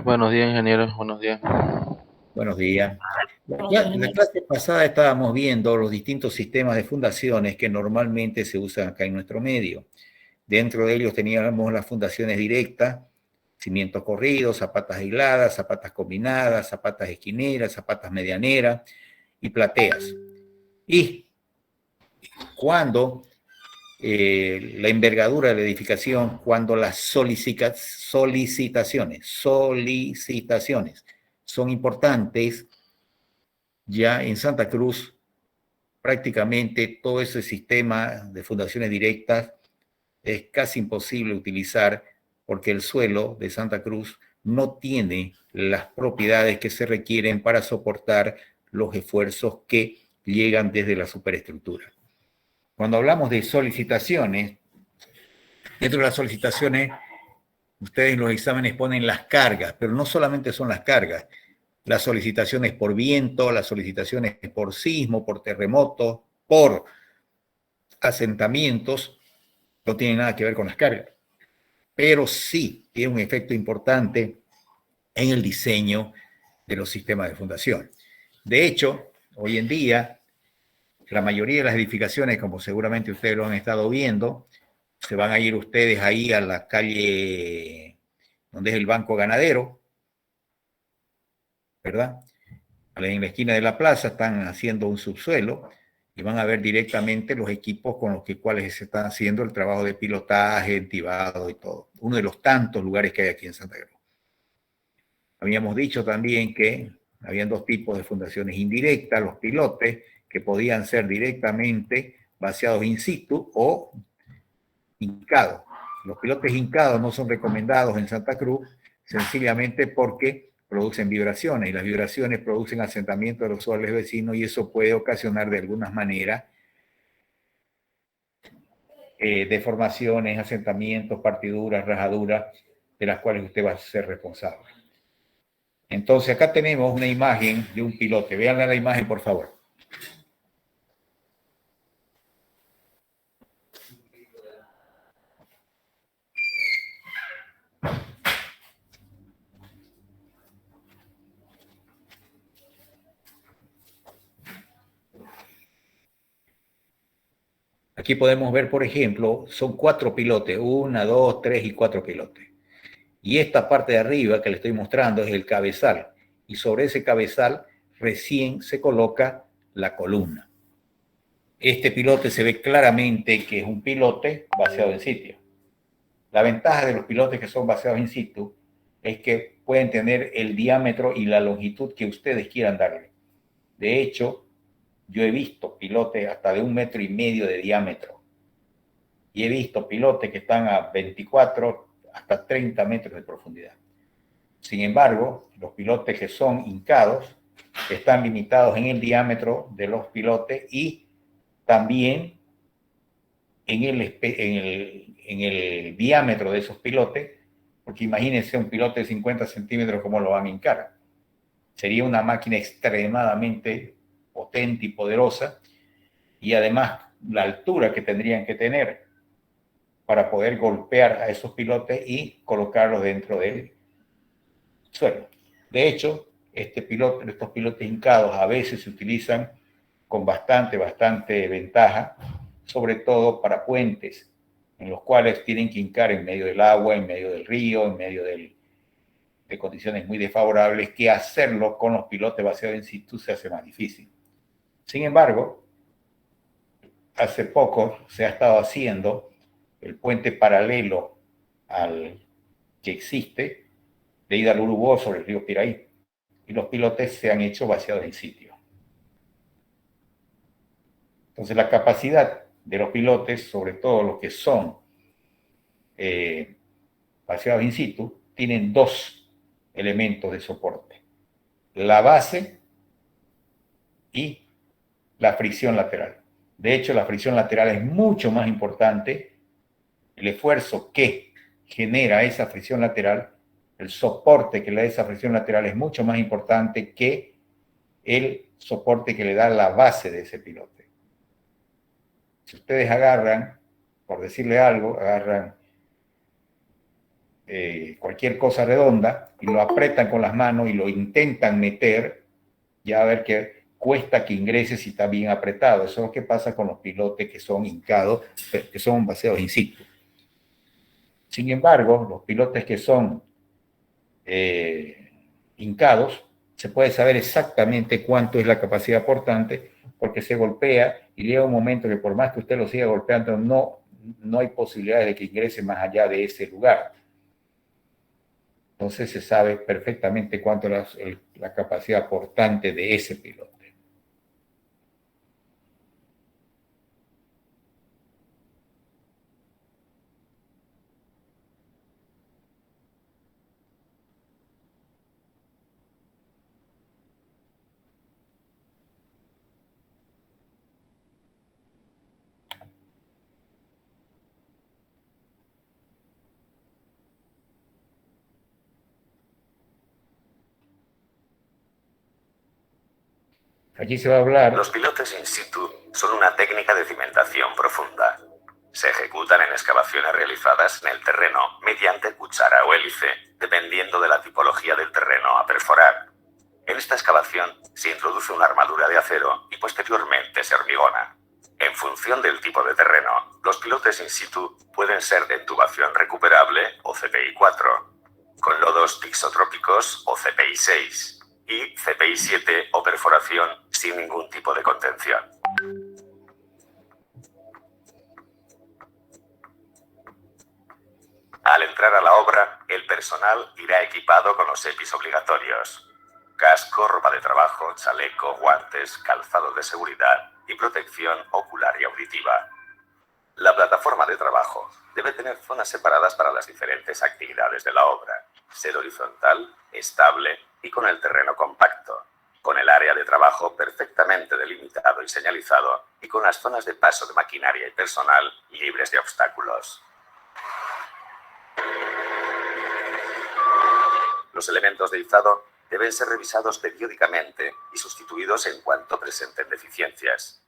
Buenos días, ingeniero. Buenos días. Buenos días. En la clase pasada estábamos viendo los distintos sistemas de fundaciones que normalmente se usan acá en nuestro medio. Dentro de ellos teníamos las fundaciones directas, cimientos corridos, zapatas aisladas, zapatas combinadas, zapatas esquineras, zapatas medianeras y plateas. Y cuando la envergadura de la edificación, cuando las solicitaciones son importantes, ya en Santa Cruz prácticamente todo ese sistema de fundaciones directas es casi imposible utilizar porque el suelo de Santa Cruz no tiene las propiedades que se requieren para soportar los esfuerzos que llegan desde la superestructura. Cuando hablamos de solicitaciones, dentro de las solicitaciones, ustedes en los exámenes ponen las cargas, pero no solamente son las cargas, las solicitaciones por viento, las solicitaciones por sismo, por terremoto, por asentamientos, no tienen nada que ver con las cargas, pero sí tiene un efecto importante en el diseño de los sistemas de fundación. De hecho, hoy en día, la mayoría de las edificaciones, como seguramente ustedes lo han estado viendo, se van a ir ustedes ahí a la calle donde es el Banco Ganadero, ¿verdad? En la esquina de la plaza están haciendo un subsuelo y van a ver directamente los equipos con los cuales se están haciendo el trabajo de pilotaje, entibado y todo. Uno de los tantos lugares que hay aquí en Santa Cruz. Habíamos dicho también que habían dos tipos de fundaciones indirectas, los pilotes, que podían ser directamente vaciados in situ o hincados. Los pilotes hincados no son recomendados en Santa Cruz sencillamente porque producen vibraciones y las vibraciones producen asentamiento de los suelos vecinos y eso puede ocasionar de alguna manera deformaciones, asentamientos, partiduras, rajaduras de las cuales usted va a ser responsable. Entonces acá tenemos una imagen de un pilote. Vean la imagen, por favor. Aquí podemos ver, por ejemplo, son 4 pilotes, 1, 2, 3 y 4 pilotes. Y esta parte de arriba que le estoy mostrando es el cabezal. Y sobre ese cabezal recién se coloca la columna. Este pilote se ve claramente que es un pilote vaciado en sitio. La ventaja de los pilotes que son vaciados in situ es que pueden tener el diámetro y la longitud que ustedes quieran darle. De hecho, yo he visto pilotes hasta de 1,5 metros de diámetro y he visto pilotes que están a 24 hasta 30 metros de profundidad. Sin embargo, los pilotes que son hincados están limitados en el diámetro de los pilotes y también en el diámetro de esos pilotes, porque imagínense un pilote de 50 centímetros cómo lo van a hincar. Sería una máquina extremadamente potente y poderosa y además la altura que tendrían que tener para poder golpear a esos pilotes y colocarlos dentro del suelo. De hecho, estos pilotes hincados a veces se utilizan con bastante ventaja, sobre todo para puentes en los cuales tienen que hincar en medio del agua, en medio del río, en medio de condiciones muy desfavorables, que hacerlo con los pilotes vaciados en situ se hace más difícil. Sin embargo, hace poco se ha estado haciendo el puente paralelo al que existe de ida al Urubó sobre el río Piraí y los pilotes se han hecho vaciados en sitio. Entonces la capacidad de los pilotes, sobre todo los que son vaciados in situ, tienen 2 elementos de soporte: la base y la fricción lateral. De hecho, la fricción lateral es mucho más importante. El esfuerzo que genera esa fricción lateral, el soporte que le da esa fricción lateral es mucho más importante que el soporte que le da la base de ese pilote. Si ustedes agarran, por decirle algo, agarran cualquier cosa redonda y lo apretan con las manos y lo intentan meter, ya a ver que cuesta que ingrese si está bien apretado. Eso es lo que pasa con los pilotes que son hincados, que son vaciados in situ. Sin embargo, los pilotes que son hincados, se puede saber exactamente cuánto es la capacidad portante, porque se golpea y llega un momento que por más que usted lo siga golpeando, no hay posibilidades de que ingrese más allá de ese lugar. Entonces se sabe perfectamente cuánto es la capacidad portante de ese piloto. Allí se va a hablar. Los pilotes in situ son una técnica de cimentación profunda. Se ejecutan en excavaciones realizadas en el terreno mediante cuchara o hélice, dependiendo de la tipología del terreno a perforar. En esta excavación se introduce una armadura de acero y posteriormente se hormigona. En función del tipo de terreno, los pilotes in situ pueden ser de intubación recuperable o CPI 4, con lodos tixotrópicos o CPI 6 y CPI 7 o perforación sin ningún tipo de contención. Al entrar a la obra, el personal irá equipado con los EPIs obligatorios: casco, ropa de trabajo, chaleco, guantes, calzado de seguridad y protección ocular y auditiva. La plataforma de trabajo debe tener zonas separadas para las diferentes actividades de la obra, ser horizontal, estable y con el terreno compacto, con el área de trabajo perfectamente delimitado y señalizado y con las zonas de paso de maquinaria y personal libres de obstáculos. Los elementos de izado deben ser revisados periódicamente y sustituidos en cuanto presenten deficiencias.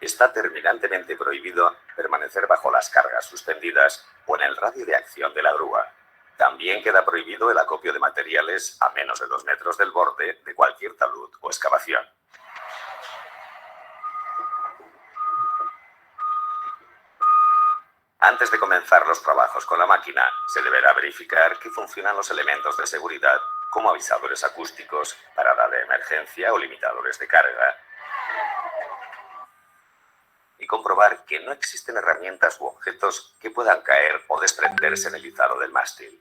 Está terminantemente prohibido permanecer bajo las cargas suspendidas o en el radio de acción de la grúa. También queda prohibido el acopio de materiales a menos de 2 metros del borde de cualquier talud o excavación. Antes de comenzar los trabajos con la máquina, se deberá verificar que funcionan los elementos de seguridad, como avisadores acústicos, parada de emergencia o limitadores de carga, y comprobar que no existen herramientas u objetos que puedan caer o desprenderse en el izado del mástil.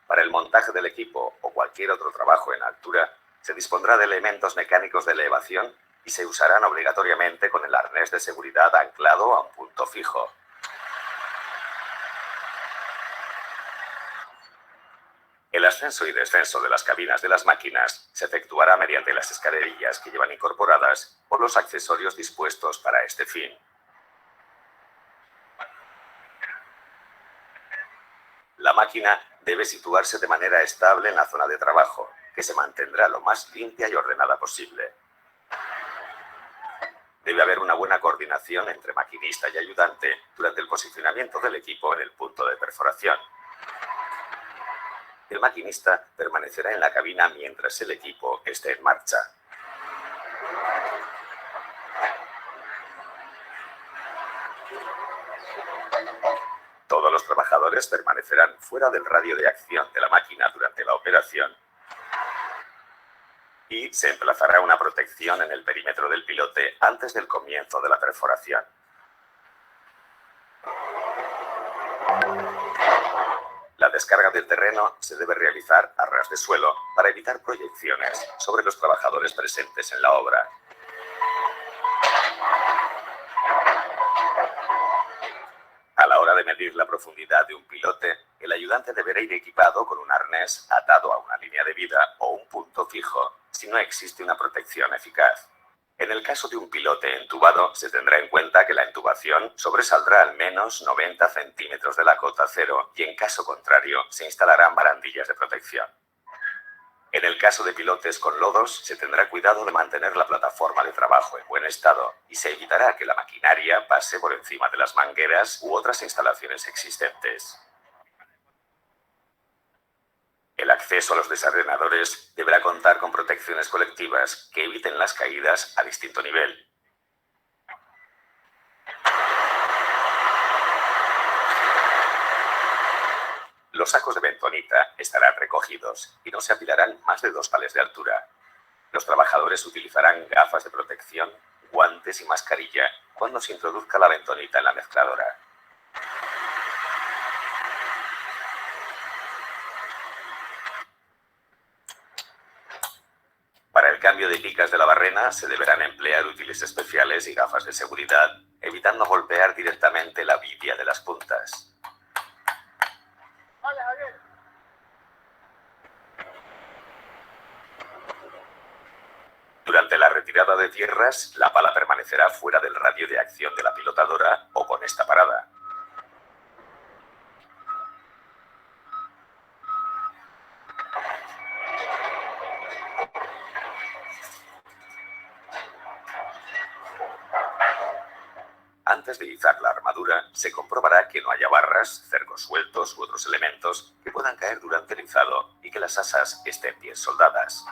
Para el montaje del equipo o cualquier otro trabajo en altura, se dispondrá de elementos mecánicos de elevación y se usarán obligatoriamente con el arnés de seguridad anclado a un punto fijo. El ascenso y descenso de las cabinas de las máquinas se efectuará mediante las escalerillas que llevan incorporadas o los accesorios dispuestos para este fin. La máquina debe situarse de manera estable en la zona de trabajo, que se mantendrá lo más limpia y ordenada posible. Debe haber una buena coordinación entre maquinista y ayudante durante el posicionamiento del equipo en el punto de perforación. El maquinista permanecerá en la cabina mientras el equipo esté en marcha. Todos los trabajadores permanecerán fuera del radio de acción de la máquina durante la operación y se emplazará una protección en el perímetro del pilote antes del comienzo de la perforación. La descarga del terreno se debe realizar a ras de suelo para evitar proyecciones sobre los trabajadores presentes en la obra. A la hora de medir la profundidad de un pilote, el ayudante deberá ir equipado con un arnés atado a una línea de vida o un punto fijo, si no existe una protección eficaz. En el caso de un pilote entubado, se tendrá en cuenta que la intubación sobresaldrá al menos 90 centímetros de la cota cero y, en caso contrario, se instalarán barandillas de protección. En el caso de pilotes con lodos, se tendrá cuidado de mantener la plataforma de trabajo en buen estado y se evitará que la maquinaria pase por encima de las mangueras u otras instalaciones existentes. El acceso a los desarenadores deberá contar con protecciones colectivas que eviten las caídas a distinto nivel. Los sacos de bentonita estarán recogidos y no se apilarán más de 2 pales de altura. Los trabajadores utilizarán gafas de protección, guantes y mascarilla cuando se introduzca la bentonita en la mezcladora. Para el cambio de picas de la barrena se deberán emplear útiles especiales y gafas de seguridad, evitando golpear directamente la vidia de las puntas. Durante la retirada de tierras, la pala permanecerá fuera del radio de acción de la pilotadora o con esta parada. Antes de izar la armadura, se comprobará que no haya barras, cercos sueltos u otros elementos que puedan caer durante el izado y que las asas estén bien soldadas.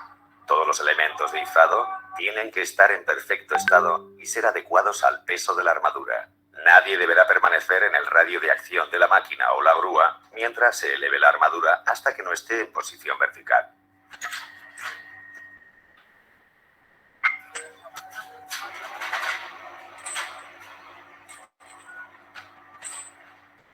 Todos los elementos de izado tienen que estar en perfecto estado y ser adecuados al peso de la armadura. Nadie deberá permanecer en el radio de acción de la máquina o la grúa mientras se eleve la armadura hasta que no esté en posición vertical.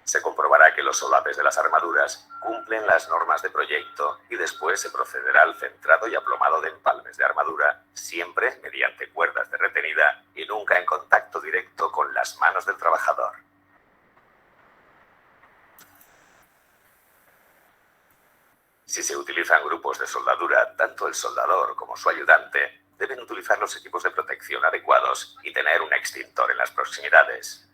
Se comprobará que los solapes de las armaduras cumplen las normas de proyecto y después se procederá al centrado y aplomado de empalmes de armadura, siempre mediante cuerdas de retenida y nunca en contacto directo con las manos del trabajador. Si se utilizan grupos de soldadura, tanto el soldador como su ayudante deben utilizar los equipos de protección adecuados y tener un extintor en las proximidades.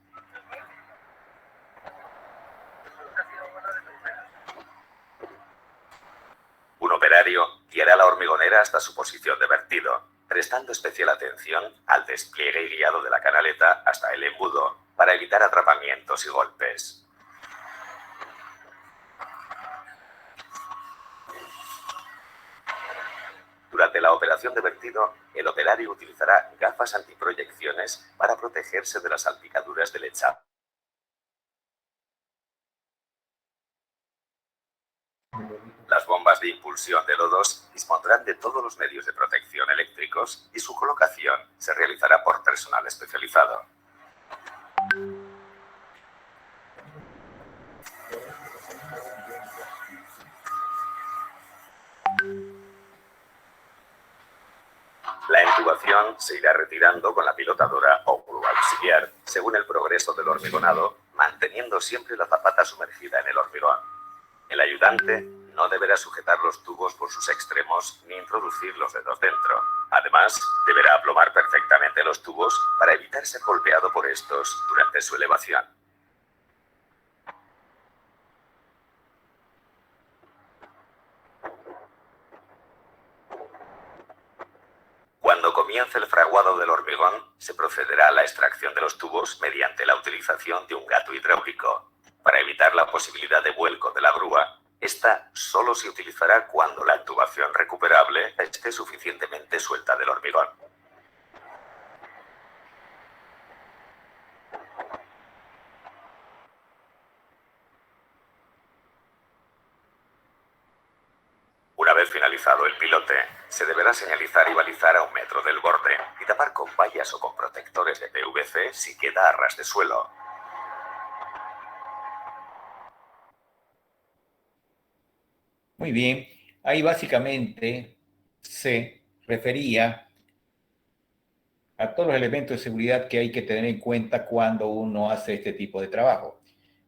Un operario guiará la hormigonera hasta su posición de vertido, prestando especial atención al despliegue y guiado de la canaleta hasta el embudo para evitar atrapamientos y golpes. Durante la operación de vertido, el operario utilizará gafas antiproyecciones para protegerse de las salpicaduras del echado. Las bombas de impulsión de lodos dispondrán de todos los medios de protección eléctricos y su colocación se realizará por personal especializado. La intubación se irá retirando con la pilotadora o grúa auxiliar, según el progreso del hormigonado, manteniendo siempre la zapata sumergida en el hormigón. El ayudante no deberá sujetar los tubos por sus extremos ni introducir los dedos dentro. Además, deberá aplomar perfectamente los tubos para evitar ser golpeado por estos durante su elevación. Cuando comience el fraguado del hormigón, se procederá a la extracción de los tubos mediante la utilización de un gato hidráulico. Para evitar la posibilidad de vuelco de la grúa, esta solo se utilizará cuando la intubación recuperable esté suficientemente suelta del hormigón. Una vez finalizado el pilote, se deberá señalizar y balizar a 1 metro del borde y tapar con vallas o con protectores de PVC si queda a ras de suelo. Muy bien, ahí básicamente se refería a todos los elementos de seguridad que hay que tener en cuenta cuando uno hace este tipo de trabajo.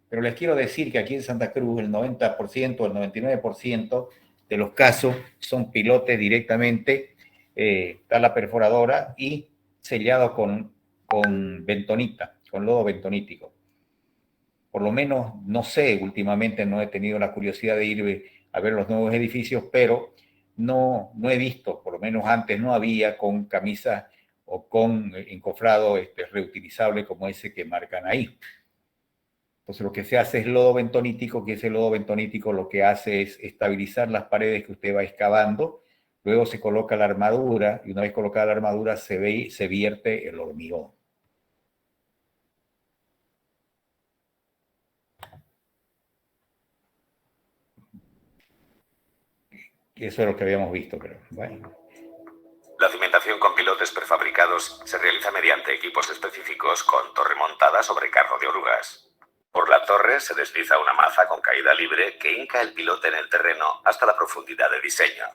Pero les quiero decir que aquí en Santa Cruz el 90%, el 99% de los casos son pilotes directamente, está la perforadora y sellado con bentonita, con lodo bentonítico. Por lo menos, no sé, últimamente no he tenido la curiosidad de ir a ver los nuevos edificios, pero no he visto, por lo menos antes no había con camisas o con encofrado reutilizable como ese que marcan ahí. Entonces lo que se hace es lodo bentonítico, que ese lodo bentonítico lo que hace es estabilizar las paredes que usted va excavando, luego se coloca la armadura y una vez colocada la armadura se vierte el hormigón. Y eso es lo que habíamos visto, creo. Bueno. La cimentación con pilotes prefabricados se realiza mediante equipos específicos con torre montada sobre carro de orugas. Por la torre se desliza una maza con caída libre que hinca el pilote en el terreno hasta la profundidad de diseño.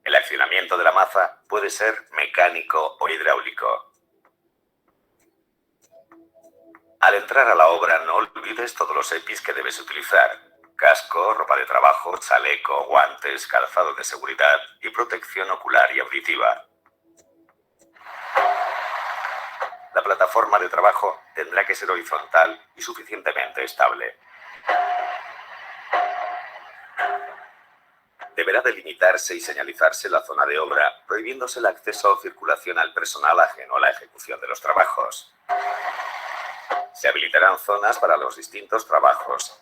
El accionamiento de la maza puede ser mecánico o hidráulico. Al entrar a la obra no olvides todos los EPIs que debes utilizar: casco, ropa de trabajo, chaleco, guantes, calzado de seguridad y protección ocular y auditiva. La plataforma de trabajo tendrá que ser horizontal y suficientemente estable. Deberá delimitarse y señalizarse la zona de obra, prohibiéndose el acceso o circulación al personal ajeno a la ejecución de los trabajos. Se habilitarán zonas para los distintos trabajos.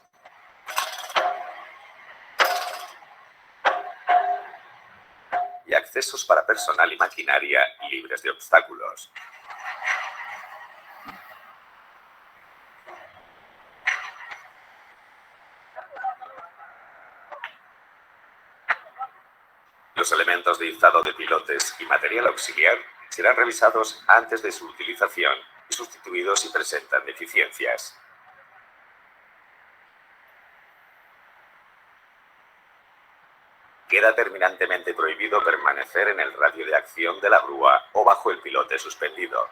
Y accesos para personal y maquinaria libres de obstáculos. Los elementos de izado de pilotes y material auxiliar serán revisados antes de su utilización y sustituidos si presentan deficiencias. Queda terminantemente prohibido permanecer en el radio de acción de la grúa o bajo el pilote suspendido.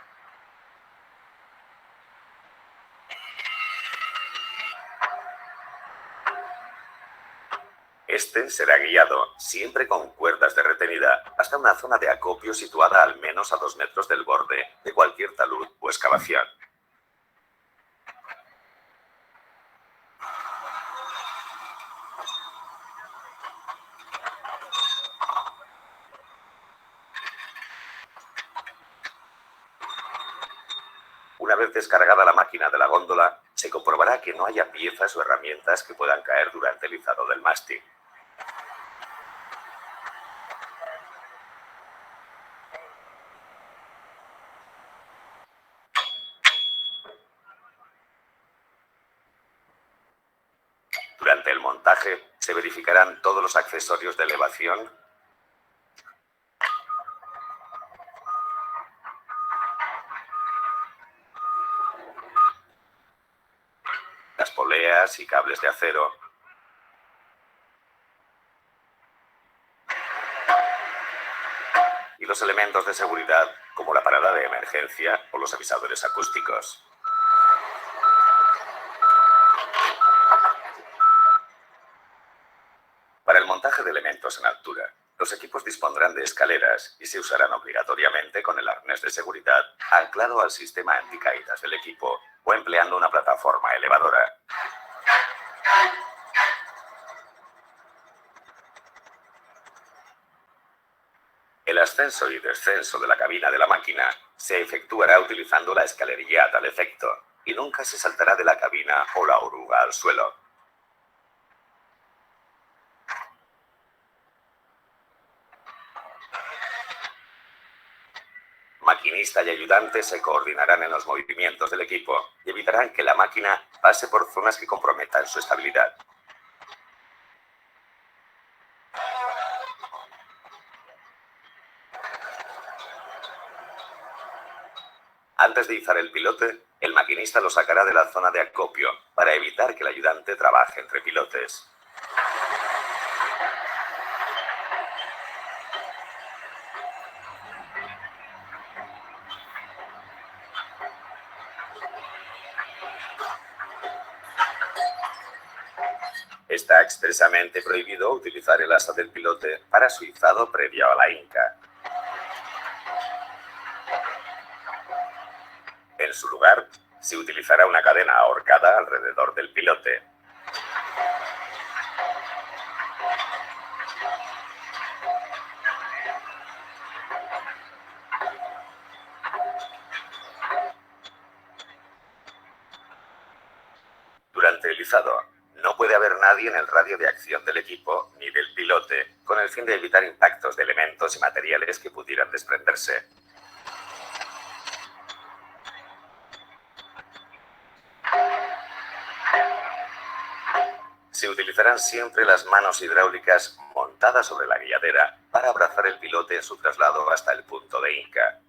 Este será guiado, siempre con cuerdas de retenida, hasta una zona de acopio situada al menos a 2 metros del borde de cualquier talud o excavación. Una vez descargada la máquina de la góndola, se comprobará que no haya piezas o herramientas que puedan caer durante el izado del mástil. Durante el montaje, se verificarán todos los accesorios de elevación, las poleas y cables de acero, y los elementos de seguridad, como la parada de emergencia o los avisadores acústicos. Para el montaje de elementos en altura, los equipos dispondrán de escaleras y se usarán obligatoriamente con el arnés de seguridad anclado al sistema anticaídas del equipo o empleando una plataforma elevadora. El ascenso y descenso de la cabina de la máquina se efectuará utilizando la escalerilla a tal efecto y nunca se saltará de la cabina o la oruga al suelo. Maquinista y ayudante se coordinarán en los movimientos del equipo y evitarán que la máquina pase por zonas que comprometan su estabilidad. Antes de izar el pilote, el maquinista lo sacará de la zona de acopio para evitar que el ayudante trabaje entre pilotes. Está expresamente prohibido utilizar el asa del pilote para su izado previo a la hinca. En su lugar, se utilizará una cadena ahorcada alrededor del pilote. Durante el izado, no puede haber nadie en el radio de acción del equipo ni del pilote, con el fin de evitar impactos de elementos y materiales que pudieran desprenderse. Se utilizarán siempre las manos hidráulicas montadas sobre la guiadera para abrazar el pilote en su traslado hasta el punto de hinca.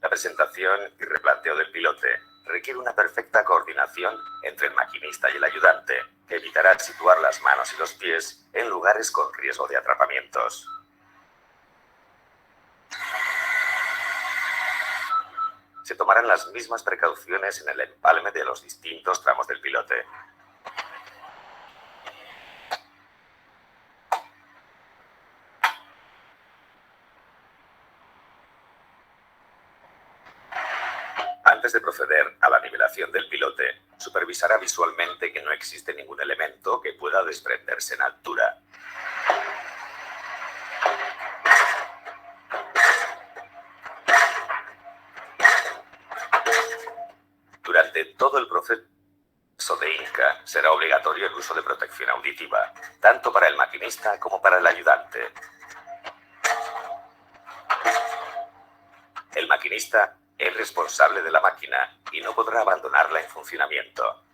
La presentación y replanteo del pilote requiere una perfecta coordinación entre el maquinista y el ayudante, que evitará situar las manos y los pies en lugares con riesgo de atrapamientos. Se tomarán las mismas precauciones en el empalme de los distintos tramos del pilote. Antes de proceder a la nivelación del pilote, supervisará visualmente que no existe ningún elemento que pueda desprenderse en altura. Durante todo el proceso de hinca será obligatorio el uso de protección auditiva, tanto para el maquinista como para el ayudante. El maquinista es responsable de la máquina y no podrá abandonarla en funcionamiento.